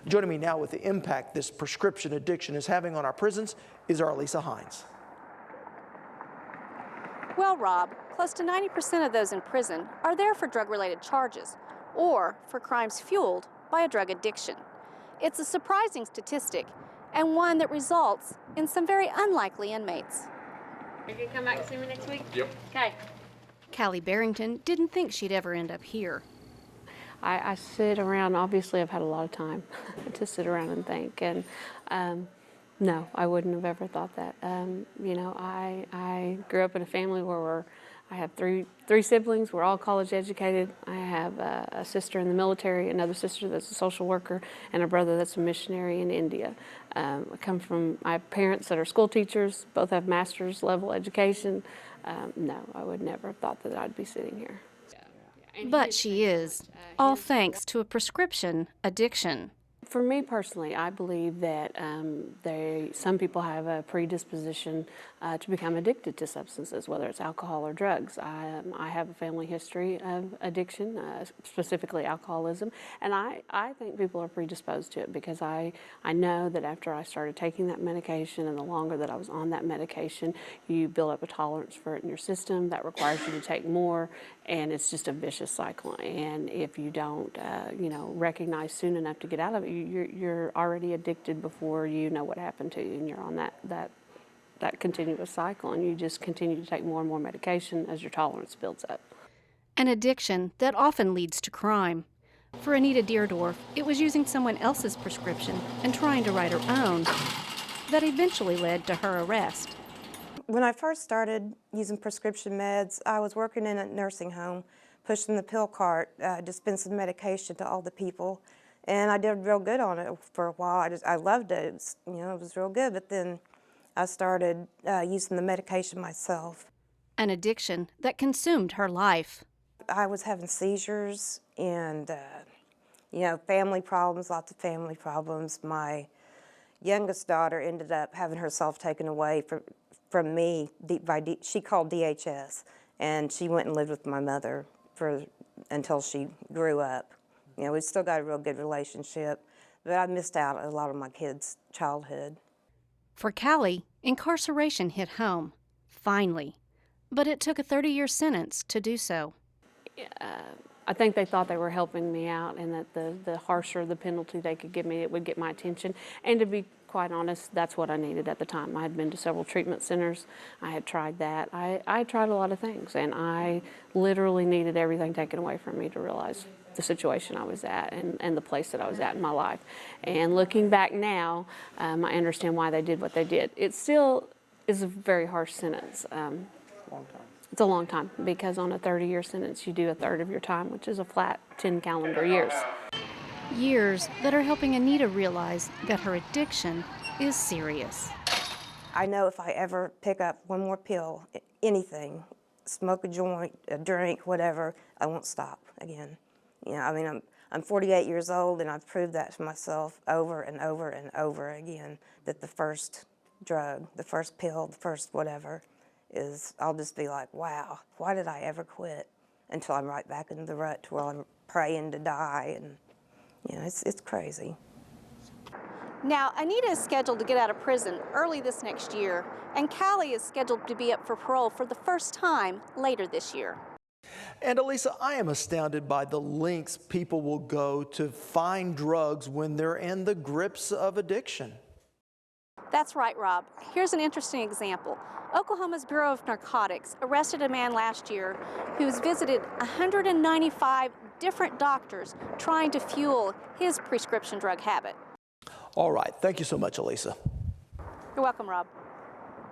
Joining me now with the impact this prescription addiction is having on our prisons is our Lisa Hines. Well, Rob, close to 90% of those in prison are there for drug-related charges or for crimes fueled by a drug addiction. It's a surprising statistic and one that results in some very unlikely inmates. Are you going to come back and see me next week? Yep. Okay. Callie Barrington didn't think she'd ever end up here. I sit around, obviously I've had a lot of time to sit around and think, and no, I wouldn't have ever thought that. You know, I grew up in a family where I have three siblings. We're all college educated. I have a sister in the military, another sister that's a social worker, and a brother that's a missionary in India. I come from, I have parents that are school teachers, both have master's level education. No, I would never have thought that I'd be sitting here. But she is, all thanks to a prescription addiction. For me personally, I believe that some people have a predisposition to become addicted to substances, whether it's alcohol or drugs. I have a family history of addiction, specifically alcoholism, and I think people are predisposed to it because I know that after I started taking that medication and the longer that I was on that medication, you build up a tolerance for it in your system that requires you to take more, and it's just a vicious cycle. And if you don't, you know, recognize soon enough to get out of it, you're already addicted before you know what happened to you, and you're on that continuous cycle, and you just continue to take more and more medication as your tolerance builds up. An addiction that often leads to crime. For Anita Deerdorf, it was using someone else's prescription and trying to write her own that eventually led to her arrest. When I first started using prescription meds, I was working in a nursing home, pushing the pill cart, dispensing medication to all the people. And I did real good on it for a while. I loved it. It was real good. But then I started using the medication myself. An addiction that consumed her life. I was having seizures and, family problems, lots of family problems. My youngest daughter ended up having herself taken away from me. She called DHS, and she went and lived with my mother until she grew up. We still got a real good relationship, but I missed out on a lot of my kids' childhood. For Callie, incarceration hit home, finally. But it took a 30-year sentence to do so. I think they thought they were helping me out, and that the harsher the penalty they could give me, it would get my attention. And to be quite honest, that's what I needed at the time. I had been to several treatment centers. I had tried that. I tried a lot of things, and I literally needed everything taken away from me to realize the situation I was at and the place that I was at in my life. And looking back now, I understand why they did what they did. It still is a very harsh sentence. Long time. It's a long time, because on a 30-year sentence, you do a third of your time, which is a flat 10 calendar years. Years that are helping Anita realize that her addiction is serious. I know if I ever pick up one more pill, anything, smoke a joint, a drink, whatever, I won't stop again. I'm 48 years old, and I've proved that to myself over and over and over again, that the first drug, the first pill, the first whatever, I'll just be like, wow, why did I ever quit? Until I'm right back in the rut to where I'm praying to die, and it's crazy. Now, Anita is scheduled to get out of prison early this next year, and Callie is scheduled to be up for parole for the first time later this year. And Elisa, I am astounded by the lengths people will go to find drugs when they're in the grips of addiction. That's right, Rob. Here's an interesting example. Oklahoma's Bureau of Narcotics arrested a man last year who's visited 195 different doctors trying to fuel his prescription drug habit. All right. Thank you so much, Elisa. You're welcome, Rob.